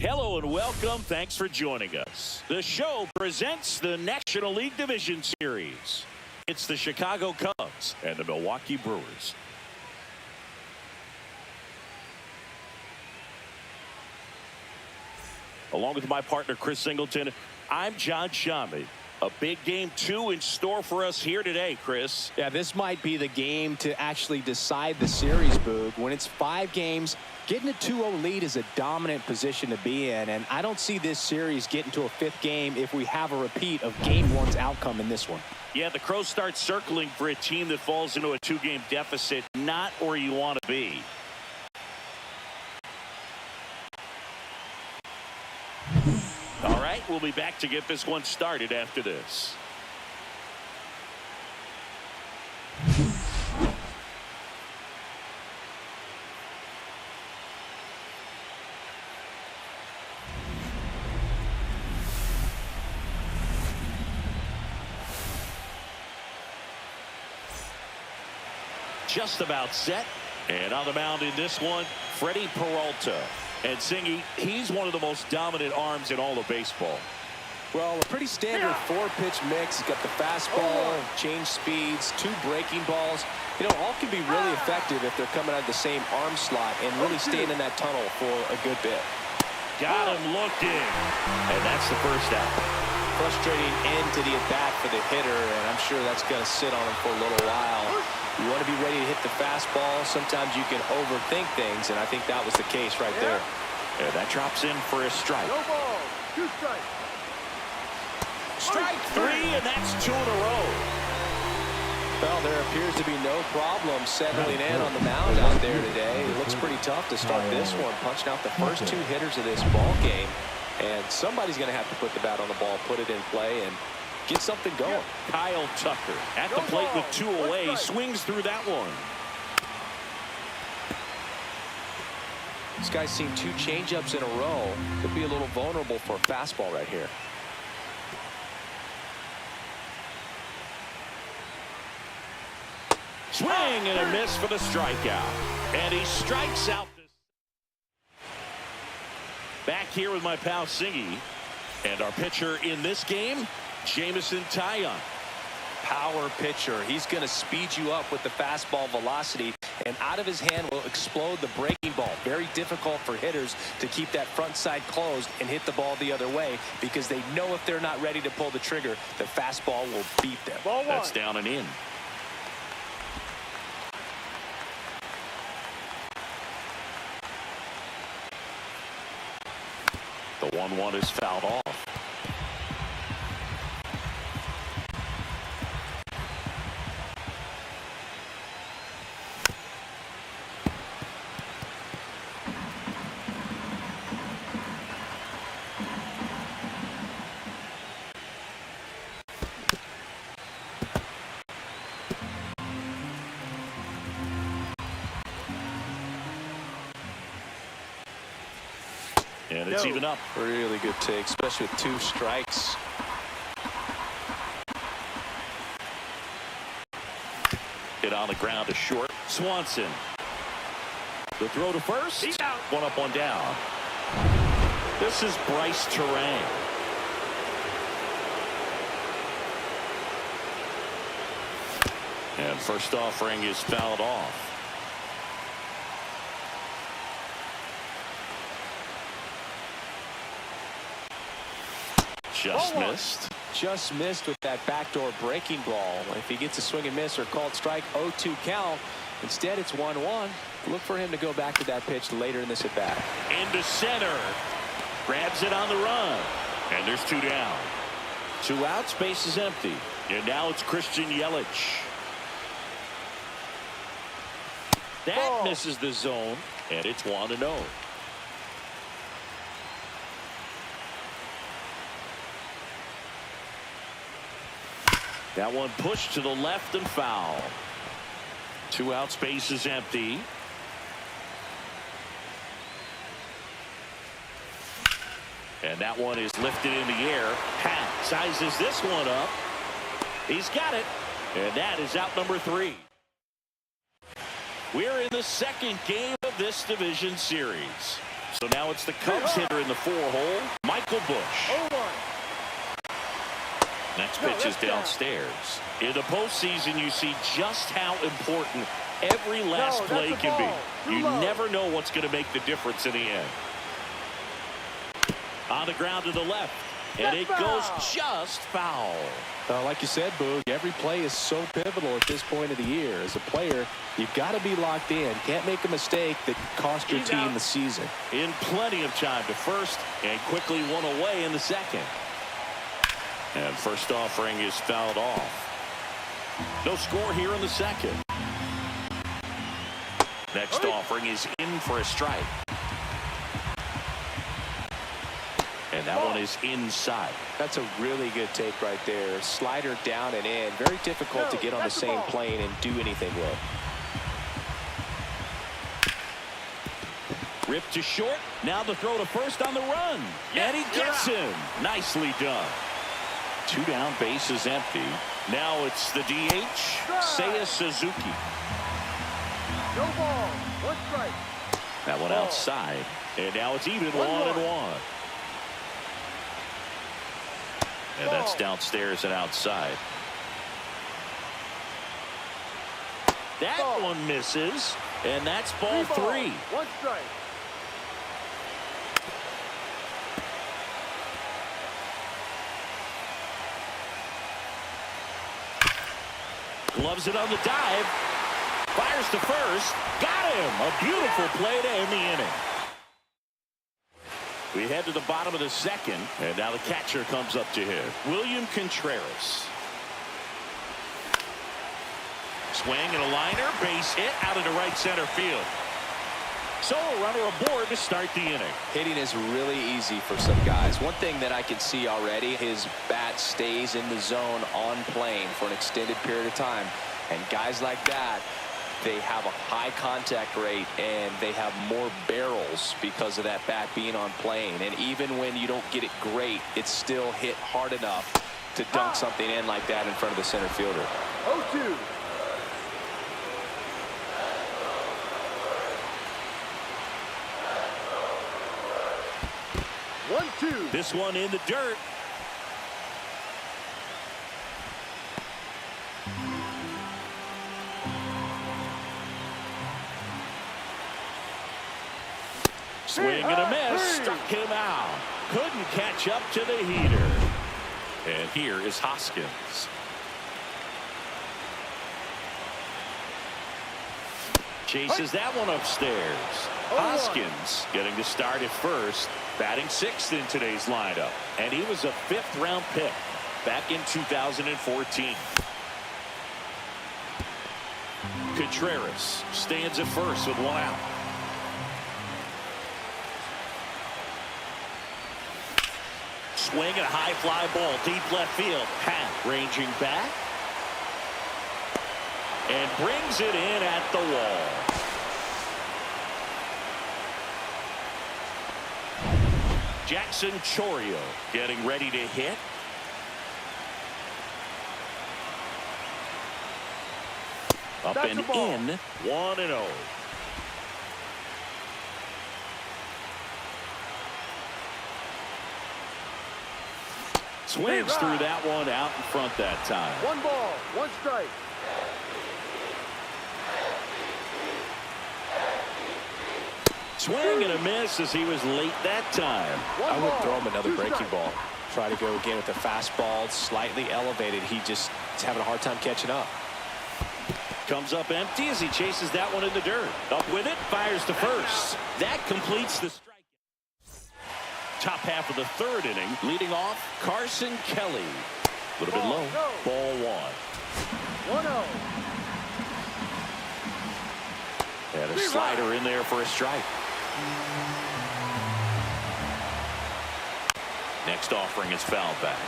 Hello and welcome. Thanks for joining us. The show presents the National League Division Series. It's the Chicago Cubs and the Milwaukee Brewers. Along with my partner, Chris Singleton, I'm John Shammy. A big game 2 in store for us here today, Chris. Yeah, this might be the game to actually decide the series, Boog. When it's 5 games, getting a 2-0 lead is a dominant position to be in, and I don't see this series getting to a 5th game if we have a repeat of Game 1's outcome in this one. Yeah, the Crows start circling for a team that falls into a 2-game deficit, not where you want to be. All right, we'll be back to get this one started after this. Just about set. And on the mound in this one, Freddie Peralta. And Singy, he's one of the most dominant arms in all of baseball. Well, a pretty standard 4-pitch mix. He's got the fastball, change speeds, 2 breaking balls. You know, all can be really effective if they're coming out of the same arm slot and really staying in that tunnel for a good bit. Got him looking. And that's the first out. Frustrating end to the at-bat for the hitter, and I'm sure that's going to sit on him for a little while. You want to be ready to hit the fastball. Sometimes you can overthink things, and I think that was the case right there. And that drops in for a strike. No ball, 2 strikes. Strike 3, and that's 2 in a row. Well, there appears to be no problem settling in on the mound out there today. It looks pretty tough to start this one, punching out the first 2 hitters of this ball game. And somebody's going to have to put the bat on the ball, put it in play, and get something going. Kyle Tucker at the plate with 2 away, swings through that one. This guy's seen 2 changeups in a row. Could be a little vulnerable for a fastball right here. Swing and a miss for the strikeout. And he strikes out. Back here with my pal Singy. And our pitcher in this game, Jameson Taillon. Power pitcher. He's going to speed you up with the fastball velocity, and out of his hand will explode the breaking ball. Very difficult for hitters to keep that front side closed and hit the ball the other way, because they know if they're not ready to pull the trigger, the fastball will beat them. That's down and in. The 1-1 is fouled off. And it's even up. Really good take, especially with 2 strikes. Hit on the ground to short. Swanson. The throw to first. He's out. 1 up, 1 down. This is Bryce Terang. And first offering is fouled off. Just missed. Just missed with that backdoor breaking ball. If he gets a swing and miss or called strike, 0-2 count. Instead, it's 1-1. Look for him to go back to that pitch later in this at bat. Into center. Grabs it on the run. And there's 2 down. 2 outs, base is empty. And now it's Christian Yelich. That misses the zone. And it's 1-0. That one pushed to the left and foul. 2 outs, base is empty. And that one is lifted in the air. Pat sizes this one up. He's got it. And that is out number 3. We're in the second game of this division series. So now it's the Cubs hitter in the 4-hole, Michael Busch. Next pitch is downstairs. In the postseason, you see just how important every last play can be. You never know what's going to make the difference in the end. On the ground to the left, and it goes just foul. Like you said, Boog, every play is so pivotal at this point of the year. As a player, you've got to be locked in. Can't make a mistake that can cost your team the season. In plenty of time to first, and quickly one away in the second. And first offering is fouled off. No score here in the second. Next offering is in for a strike. And that one is inside. That's a really good take right there. Slider down and in. Very difficult to get on the same plane and do anything with. Ripped to short. Now the throw to first on the run. And he gets him. Nicely done. 2 down, base is empty. Now it's the DH, Seiya Suzuki. No ball, 1 strike. That one outside. And now it's even 1-1. And that's downstairs and outside. That one misses. And that's ball 3. 1 strike. Gloves it on the dive. Fires to first. Got him. A beautiful play to end the inning. We head to the bottom of the second. And now the catcher comes up to hit. William Contreras. Swing and a liner. Base hit out into right center field. So a runner aboard to start the inning. Hitting is really easy for some guys. One thing that I can see already, his bat stays in the zone on plane for an extended period of time. And guys like that, they have a high contact rate and they have more barrels because of that bat being on plane. And even when you don't get it great, it's still hit hard enough to dunk something in like that in front of the center fielder. 0-2. This one in the dirt. Swing and a miss. Struck him out. Couldn't catch up to the heater. And here is Hoskins. Chases that one upstairs. Hoskins getting to start at first. Batting 6th in today's lineup. And he was a 5th-round pick back in 2014. Contreras stands at first with 1 out. Swing and a high fly ball deep left field. Pat ranging back. And brings it in at the wall. Jackson Chourio getting ready to hit. Up and in. 1-0. Swings through that one out in front that time. 1 ball, 1 strike. Swing and a miss as he was late that time. I would throw him another breaking ball. Try to go again with the fastball, slightly elevated. He just is having a hard time catching up. Comes up empty as he chases that one in the dirt. Up with it, fires to first. That completes the strike. Top half of the 3rd inning, leading off Carson Kelly. A little bit low. Ball 1. 1-0. And a slider in there for a strike. Next offering is fouled back.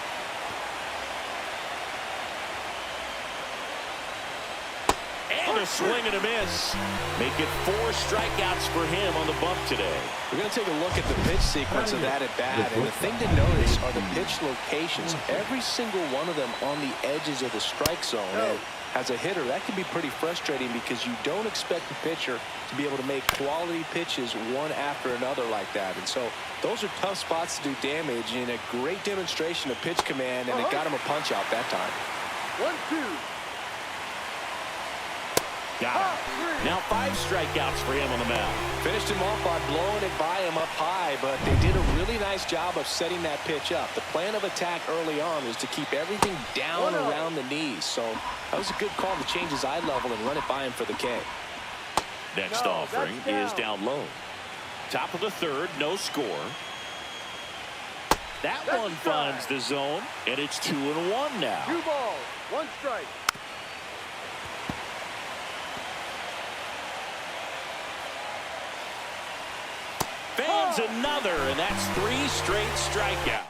And a swing and a miss. Make it 4 strikeouts for him on the bump today. We're going to take a look at the pitch sequence of that at bat. And the thing to notice are the pitch locations. Every single one of them on the edges of the strike zone. And As a hitter, that can be pretty frustrating because you don't expect the pitcher to be able to make quality pitches one after another like that. And so those are tough spots to do damage, and a great demonstration of pitch command, and it got him a punch out that time. 1-2. Got him. Now 5 strikeouts for him on the mound. Finished him off by blowing it by him up high, but they did a really nice job of setting that pitch up. The plan of attack early on was to keep everything down around the knees. So that was a good call to change his eye level and run it by him for the K. Next offering is down low. Top of the third, no score. That one finds the zone, and it's 2-1 now. 2 balls, 1 strike. Fans another, and that's 3 straight strikeouts.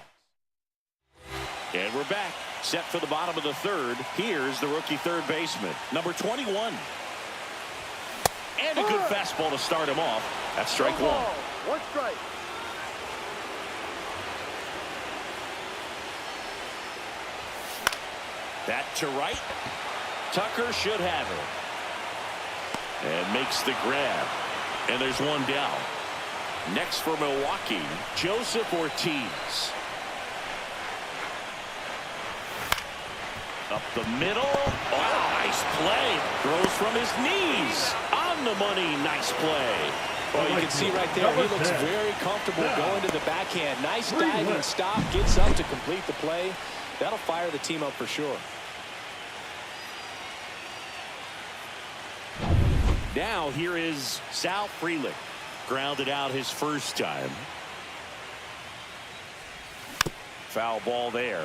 And we're back, set for the bottom of the third. Here's the rookie third baseman, number 21. And a good fastball to start him off. That's strike 1. 1 strike. That to right. Tucker should have it. And makes the grab. And there's one down. Next for Milwaukee, Joseph Ortiz. Up the middle. Oh, nice play. Throws from his knees. On the money. Nice play. Well, you can see right there, he looks very comfortable going to the backhand. Nice diving stop. Gets up to complete the play. That'll fire the team up for sure. Now here is Sal Frelick. Grounded out his first time. Foul ball there.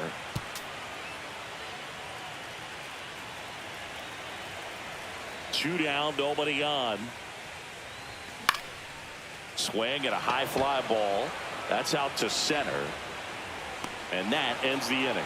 Two down, nobody on. Swing at a high fly ball. That's out to center. And that ends the inning.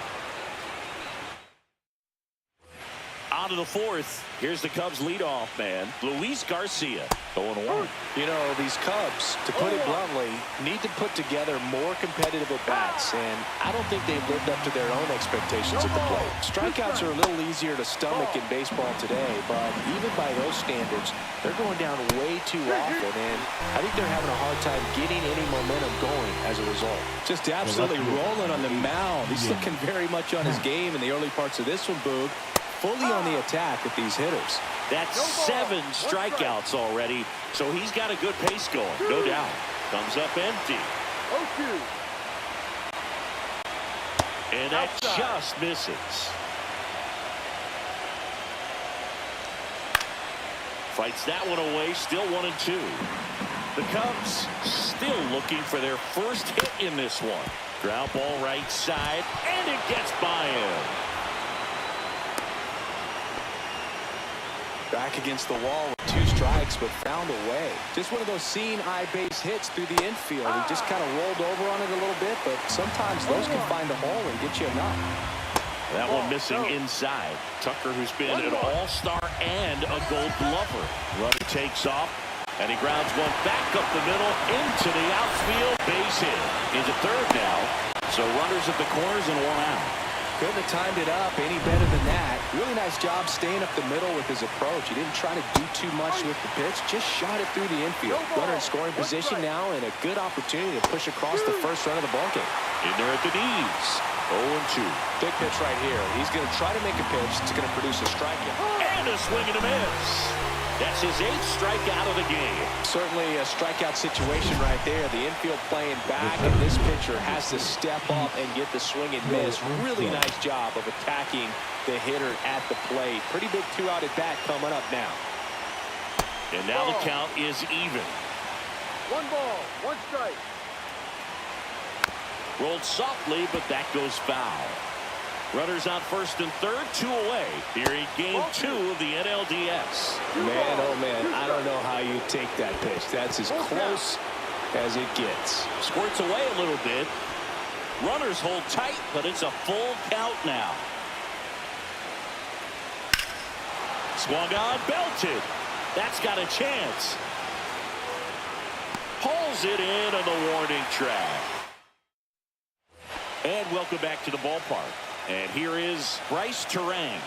On to the fourth. Here's the Cubs leadoff man, Luis Garcia. 0-1. You know, these Cubs, to put it bluntly, need to put together more competitive at-bats, and I don't think they've lived up to their own expectations at the plate. Strikeouts are a little easier to stomach in baseball today, but even by those standards, they're going down way too often, and I think they're having a hard time getting any momentum going as a result. Just absolutely rolling on the mound. He's looking very much on his game in the early parts of this one, Boog. Fully on the attack with these hitters. That's 7 strikeouts already, so he's got a good pace going, no doubt. Comes up empty. 0-2. And that just misses. Fights that one away, still 1-2. The Cubs still looking for their first hit in this one. Ground ball right side, and it gets by him. Back against the wall with 2 strikes, but found a way. Just one of those seeing eye base hits through the infield. He just kind of rolled over on it a little bit, but sometimes those can find a hole and get you a knock. That one missing inside. Tucker, who's been an all-star and a gold glover. Runner takes off, and he grounds one back up the middle into the outfield. Base hit. Into third now. So runners at the corners and 1 out. Couldn't have timed it up any better than that. Really nice job staying up the middle with his approach. He didn't try to do too much with the pitch, just shot it through the infield. Runner in scoring position now, and a good opportunity to push across the first run of the ballgame. In there at the knees. 0-2. Big pitch right here. He's going to try to make a pitch that's going to produce a strikeout. And a swing and a miss. That's his 8th strikeout of the game. Certainly a strikeout situation right there. The infield playing back, and this pitcher has to step up and get the swing and miss. Really nice job of attacking the hitter at the plate. Pretty big 2-out at bat coming up now. And now the count is even. 1 ball, 1 strike. Rolled softly, but that goes foul. Runners on first and third, 2 away. Here in game 2 of the NLDS. Man, oh man, I don't know how you take that pitch. That's as close as it gets. Squirts away a little bit. Runners hold tight, but it's a full count now. Swung on, belted. That's got a chance. Pulls it in on the warning track. And welcome back to the ballpark. And here is Bryce Terang.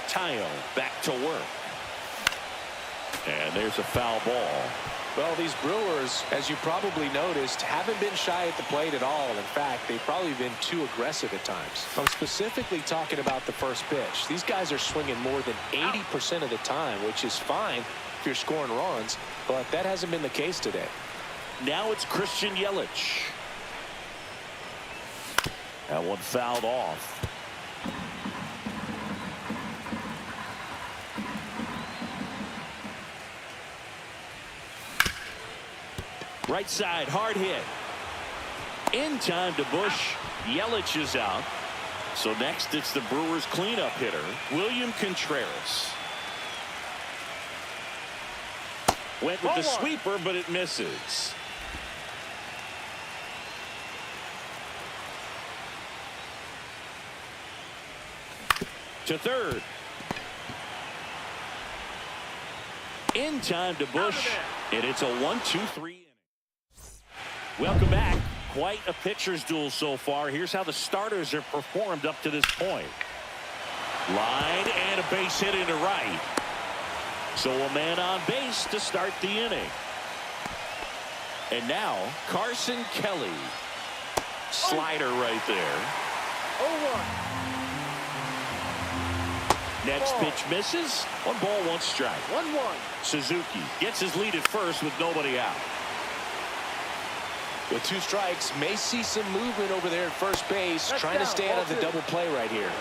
Tayo back to work. And there's a foul ball. Well, these Brewers, as you probably noticed, haven't been shy at the plate at all. In fact, they've probably been too aggressive at times. I'm specifically talking about the first pitch. These guys are swinging more than 80% of the time, which is fine if you're scoring runs, but that hasn't been the case today. Now it's Christian Yelich. That one fouled off. Right side, hard hit. In time to Bush. Yelich is out. So next it's the Brewers cleanup hitter, William Contreras. Went with the sweeper, but it misses. To third. In time to Bush. And it's a 1-2-3 inning. Welcome back. Quite a pitcher's duel so far. Here's how the starters have performed up to this point. Line and a base hit into right. So a man on base to start the inning. And now Carson Kelly. Slider right there. 0-1. Next pitch misses. 1 ball, 1 strike. 1-1. Suzuki gets his lead at first with nobody out. With 2 strikes, may see some movement over there at first base, That's trying to down, stay out of the ball 2. double play right here.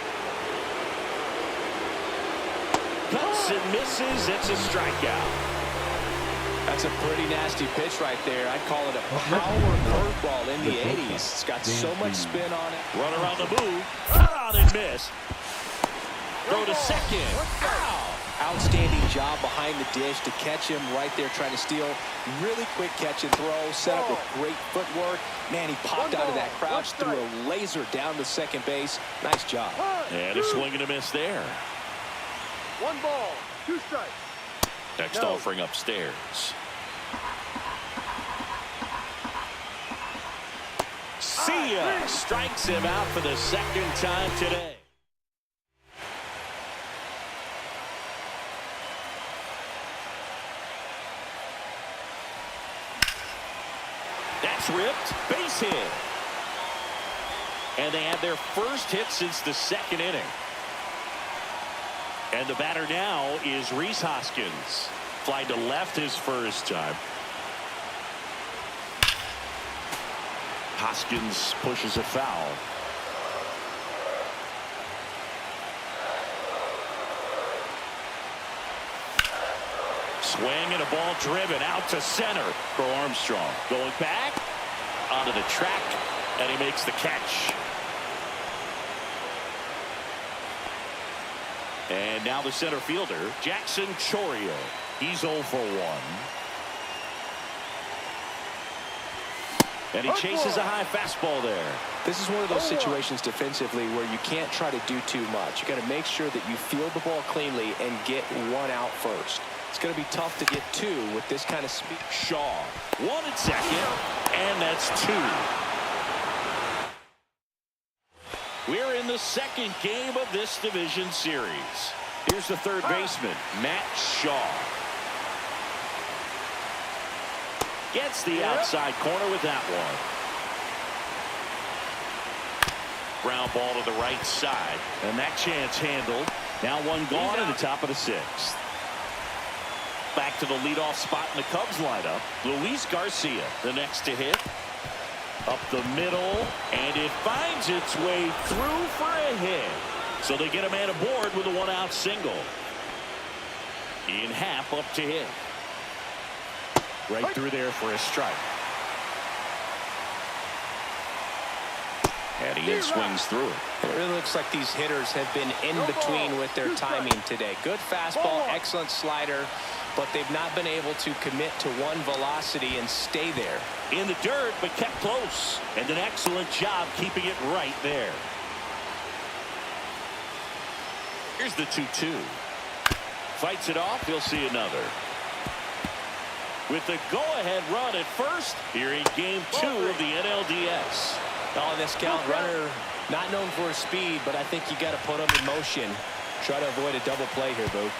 Cuts and misses. It's a strikeout. That's a pretty nasty pitch right there. I'd call it a power curveball in the 80s. It's got so much spin on it. Runner on the move. Out and missed. Throw to second. Foul. Outstanding job behind the dish to catch him right there trying to steal. Really quick catch and throw, set up with great footwork. Man, he popped out of that crouch, threw a laser down to second base. Nice job. And a swing and a miss there. 1 ball, 2 strikes. Next offering upstairs. See ya. Strikes him out for the second time today. That's ripped. Base hit. And they had their first hit since the 2nd inning. And the batter now is Rhys Hoskins. Fly to left his first time. Hoskins pushes a foul. Swing and a ball driven out to center for Armstrong. Going back onto the track, and he makes the catch. And now the center fielder, Jackson Chourio. He's 0 for 1. And he chases a high fastball there. This is one of those situations defensively where you can't try to do too much. You got to make sure that you field the ball cleanly and get 1 out first. It's going to be tough to get 2 with this kind of speed. Shaw, 1 at second, and that's 2. We're in the 2nd game of this division series. Here's the third baseman, Matt Shaw. Gets the outside corner with that one. Ground ball to the right side, and that chance handled. Now 1 gone in the top of the 6th. Back to the leadoff spot in the Cubs lineup. Luis Garcia, the next to hit. Up the middle, and it finds its way through for a hit. So they get a man aboard with a 1-out single. Ian Happ up to hit. Right through there for a strike. And Ian swings through it. It really looks like these hitters have been in between with their timing today. Good fastball, excellent slider, but they've not been able to commit to 1 velocity and stay there. In the dirt, but kept close. And an excellent job keeping it right there. Here's the 2-2. Fights it off. He'll see another. With the go-ahead run at first, here in game 2 of the NLDS. On this count, runner not known for his speed, but I think you got to put him in motion. Try to avoid a double play here, Boo.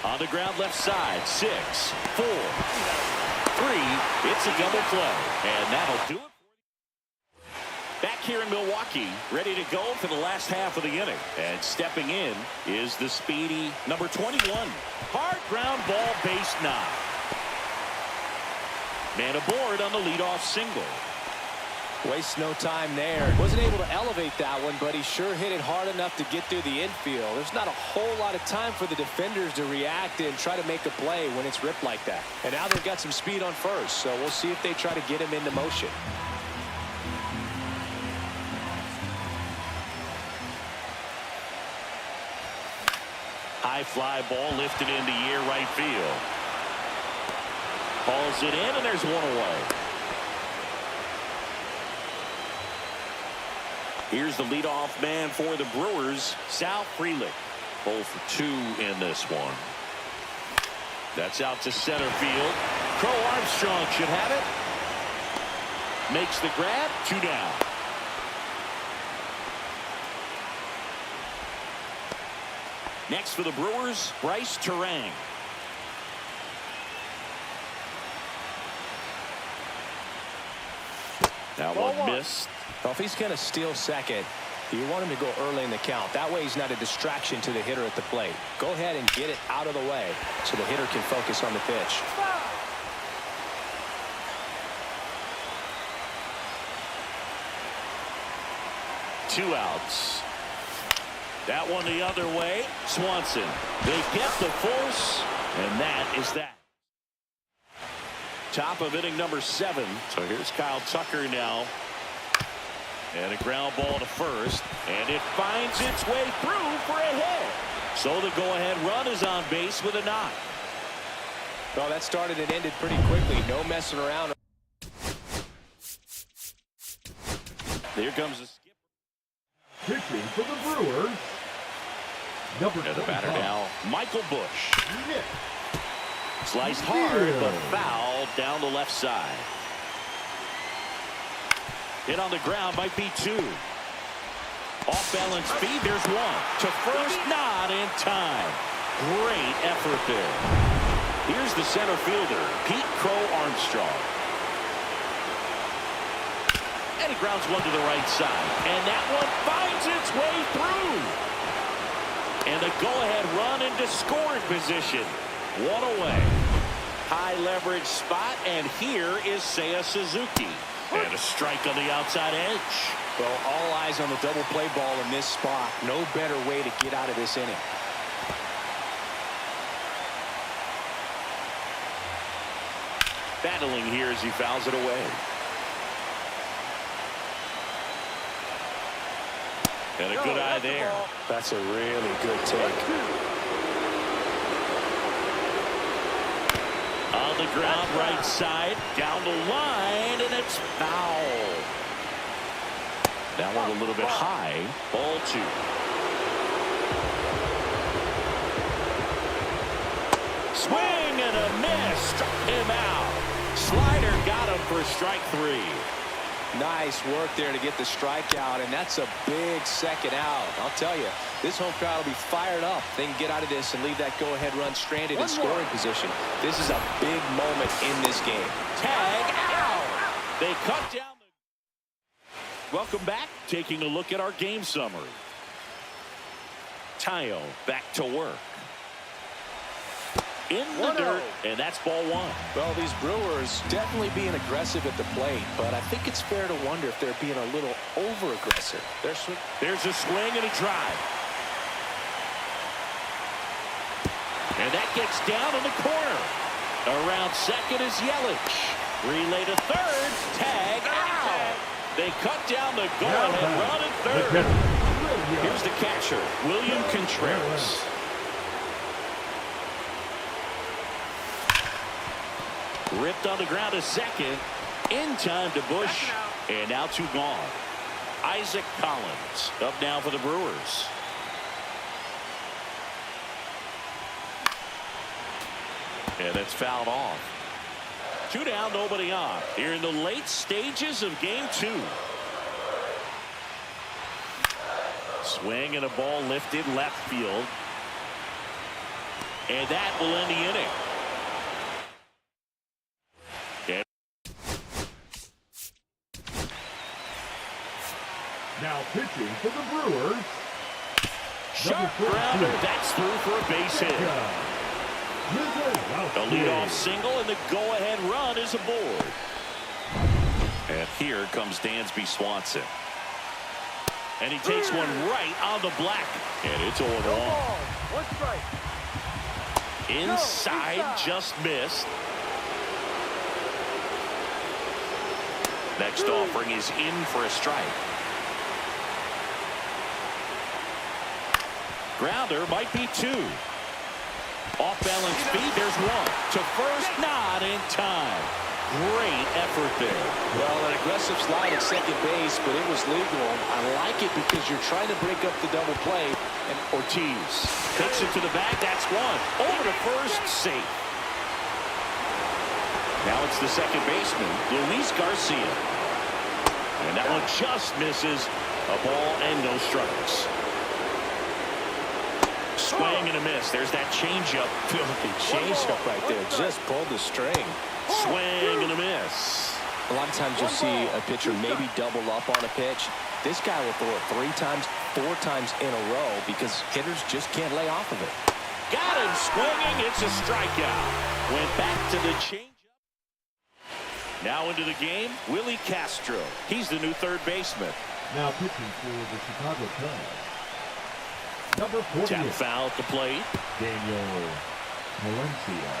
On the ground left side. 6, 4, 3. It's a double play. And that'll do it. Back here in Milwaukee, ready to go for the last half of the inning. And stepping in is the speedy number 21. Hard ground ball, base 9. Man aboard on the leadoff single. Wastes no time there. Wasn't able to elevate that one, but he sure hit it hard enough to get through the infield. There's not a whole lot of time for the defenders to react and try to make a play when it's ripped like that. And now they've got some speed on first, so we'll see if they try to get him into motion. High fly ball lifted into air right field. Hauls it in, and there's one away. Here's the leadoff man for the Brewers, Sal Frelick. 0 for 2 in this one. That's out to center field. Crow Armstrong should have it. Makes the grab. 2 down. Next for the Brewers, Bryce Terang. That one missed. Well, if he's going to steal second, you want him to go early in the count. That way he's not a distraction to the hitter at the plate. Go ahead and get it out of the way so the hitter can focus on the pitch. Two outs. That one the other way. Swanson. They get the force, and that is that. Top of inning number 7. So here's Kyle Tucker now. And a ground ball to first. And it finds its way through for a hit. So the go-ahead run is on base with a knock. Well, that started and ended pretty quickly. No messing around. Here comes the skipper. Pitching for the Brewers, number 25. And the batter now, Michael Bush. Nick. Sliced hard, but foul down the left side. Hit on the ground, might be 2. Off balance speed, there's 1. To first, not in time. Great effort there. Here's the center fielder, Pete Crow Armstrong. And he grounds one to the right side. And that one finds its way through. And a go-ahead run into scoring position. 1 away. High leverage spot, and here is Seiya Suzuki. And a strike on the outside edge. Well, all eyes on the double play ball in this spot. No better way to get out of this inning. Battling here as he fouls it away. And a good eye there. That's a really good take. On the ground, right side, down the line, and it's foul. That one a little bit high. Ball 2. Swing and a miss. Struck him out. Slider got him for strike 3. Nice work there to get the strikeout, and that's a big second out. I'll tell you, this home crowd will be fired up. They can get out of this and leave that go-ahead run stranded in scoring position. This is a big moment in this game. Tag out. They cut down the... Welcome back. Taking a look at our game summary. Tayo back to work. In the dirt, and that's ball 1. Well, these Brewers definitely being aggressive at the plate, but I think it's fair to wonder if they're being a little over-aggressive. There's a swing and a drive. And that gets down in the corner. Around second is Yelich. Relay to third. Tag out. They cut down the go-ahead run at third. Here's the catcher, William Contreras. Ripped on the ground to second. In time to Bush. And now 2 gone. Isaac Collins up now for the Brewers. And that's fouled off. 2 down, nobody on. Here in the late stages of game 2. Swing and a ball lifted left field. And that will end the inning. And Now pitching for the Brewers. sharp grounder. That's through for a base hit. The leadoff single and the go-ahead run is aboard. And here comes Dansby Swanson. And he takes one right on the black. And it's 0-1. One strike. Inside, just missed. Next offering is in for a strike. Grounder might be 2. Off balance feed, there's 1. To first, not in time. Great effort there. Well, an aggressive slide at second base, but it was legal. I like it because you're trying to break up the double play. And Ortiz takes it to the bag. That's 1. Over to first, safe. Now it's the second baseman, Luis Garcia. And that one just misses. A ball and no strikes. Swing and a miss. There's that changeup. Filthy changeup right there. Just pulled the string. Swing and a miss. A lot of times you'll see a pitcher maybe double up on a pitch. This guy will throw it 3 times, 4 times in a row because hitters just can't lay off of it. Got him swinging. It's a strikeout. Went back to the changeup. Now into the game, Willie Castro. He's the new third baseman. Now pitching for the Chicago Cubs. Number 40. Tap foul at the plate. Daniel Valencia.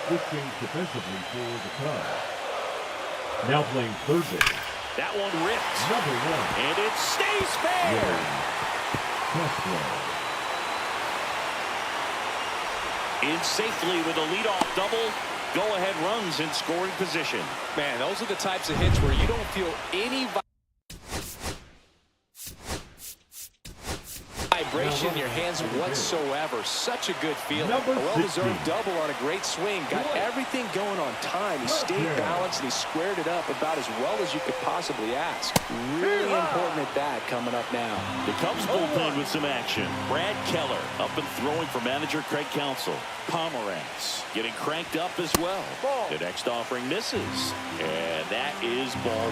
Switching defensively for the Cubs. Now playing third base. That one ripped. Number 1. And it stays fair. Castro. In safely with a leadoff double. Go-ahead runs in scoring position. Man, those are the types of hits where you don't feel any vibration in your hands whatsoever. Such a good feeling. A well-deserved double on a great swing. Got everything going on time. He stayed balanced and he squared it up about as well as you could possibly ask. Really important at bat coming up now. The Cubs bullpen with some action. Brad Keller up and throwing for manager Craig Counsell. Pomeranz getting cranked up as well. The next offering misses. And that is ball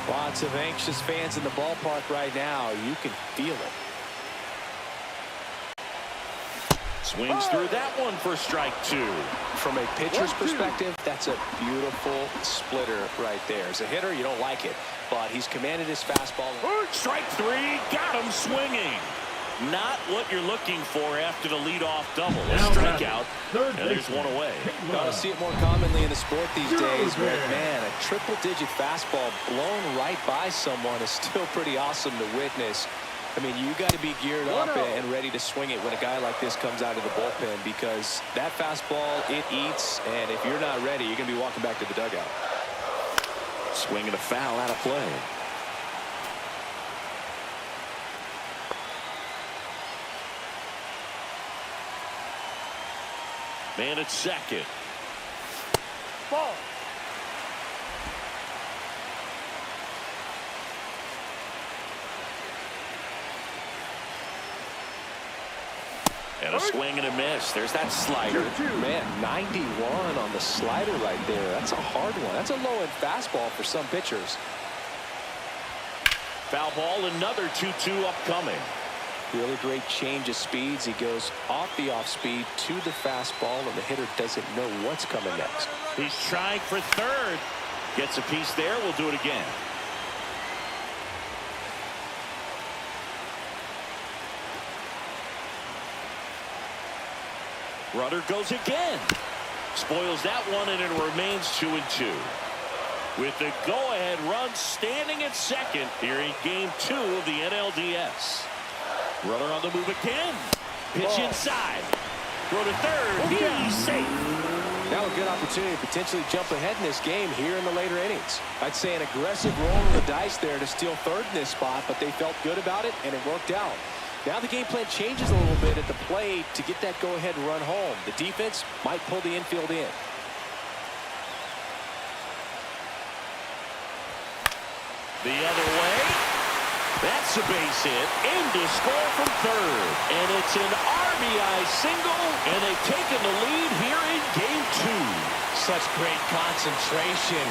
1. Lots of anxious fans in the ballpark right now. You can feel it. Swings through that one for strike 2. From a pitcher's perspective, that's a beautiful splitter right there. As a hitter, you don't like it, but he's commanded his fastball. Strike 3, got him swinging. Not what you're looking for after the leadoff double. A strikeout, and there's one away. Gotta see it more commonly in the sport these days, but man, a triple-digit fastball blown right by someone is still pretty awesome to witness. I mean, you got to be geared up and ready to swing it when a guy like this comes out of the bullpen, because that fastball, it eats, and if you're not ready, you're going to be walking back to the dugout. Swinging a foul out of play. Man at second. Ball. And a swing and a miss. There's that slider. Man, 91 on the slider right there. That's a hard one. That's a low-end fastball for some pitchers. Foul ball, another 2-2 upcoming. Really great change of speeds. He goes off the off-speed to the fastball, and the hitter doesn't know what's coming next. He's trying for third. Gets a piece there. We'll do it again. Runner goes again. Spoils that one, and it remains 2-2. With the go-ahead run standing at second here in Game 2 of the NLDS. Runner on the move again. Pitch inside. Throw to third. He's safe. Now a good opportunity to potentially jump ahead in this game here in the later innings. I'd say an aggressive roll of the dice there to steal third in this spot, but they felt good about it, and it worked out. Now the game plan changes a little bit at the plate to get that go-ahead run home. The defense might pull the infield in. The other way. That's a base hit. In to score from third. And it's an RBI single. And they've taken the lead here in game 2. Such great concentration.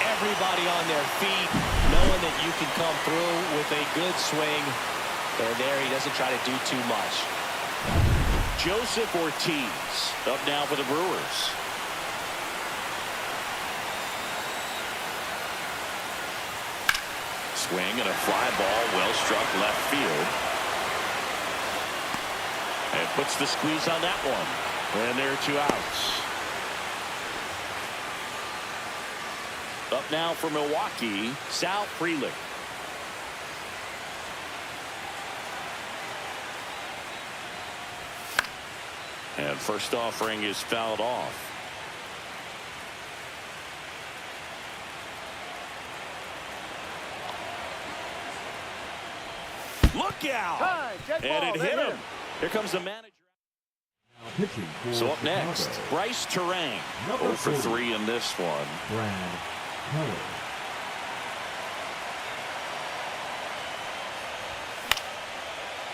Everybody on their feet, knowing that you can come through with a good swing. And there he doesn't try to do too much. Joseph Ortiz up now for the Brewers. Swing and a fly ball, well struck left field. And puts the squeeze on that one. And there are 2 outs. Up now for Milwaukee, Sal Frelick. And first offering is fouled off. Look out! Time, dead And ball, it they hit hit him. him. Here comes the manager. Now pitching for So up Chicago, next, Bryce Terang. Number 0 for 40. 3 in this one. Brad Keller.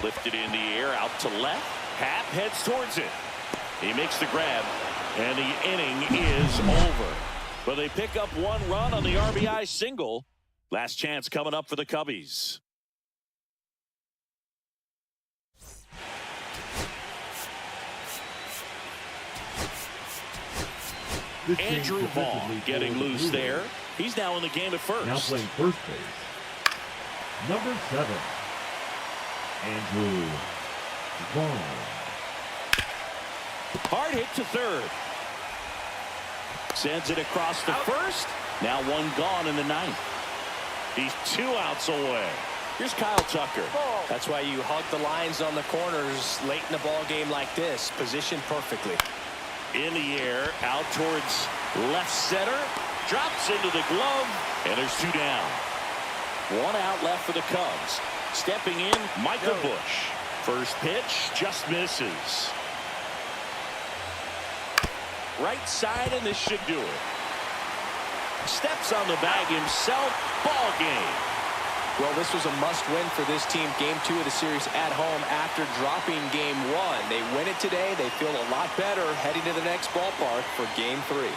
Lifted in the air, out to left. Happ heads towards it. He makes the grab, and the inning is over. But they pick up 1 run on the RBI single. Last chance coming up for the Cubbies. This change Andrew Vaughn defensively getting for the loose Brewers. there. He's now in the game at first. Now playing first base. Number 7. Andrew Vaughn. Hard hit to third. Sends it across to first. Now 1 gone in the 9th. He's 2 outs away. Here's Kyle Tucker. Ball. That's why you hug the lines on the corners late in a ball game like this. Positioned perfectly. In the air, out towards left center. Drops into the glove, and there's 2 down. 1 out left for the Cubs. Stepping in, Michael Bush. First pitch just misses. Right side, and this should do it. Steps on the bag himself. Ball game. Well, this was a must-win for this team. Game 2 of the series at home after dropping Game 1. They win it today. They feel a lot better heading to the next ballpark for Game 3.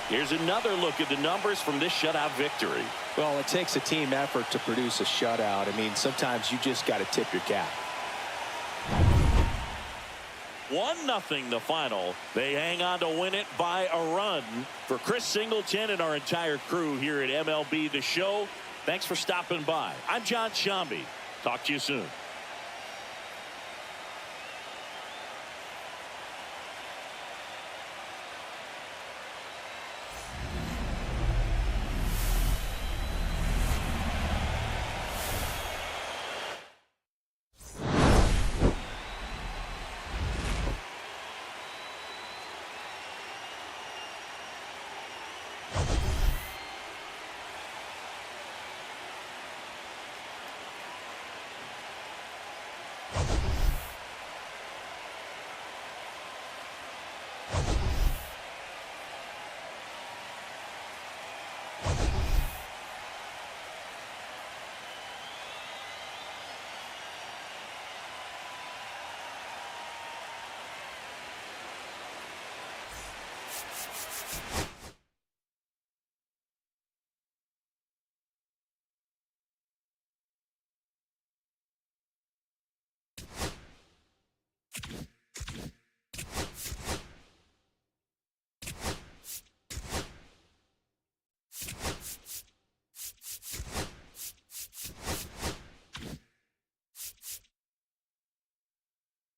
Here's another look at the numbers from this shutout victory. Well, it takes a team effort to produce a shutout. I mean, sometimes you just got to tip your cap. 1-0 the final. They hang on to win it by a run. For Chris Singleton and our entire crew here at MLB The Show, thanks for stopping by. I'm John Shambi. Talk to you soon.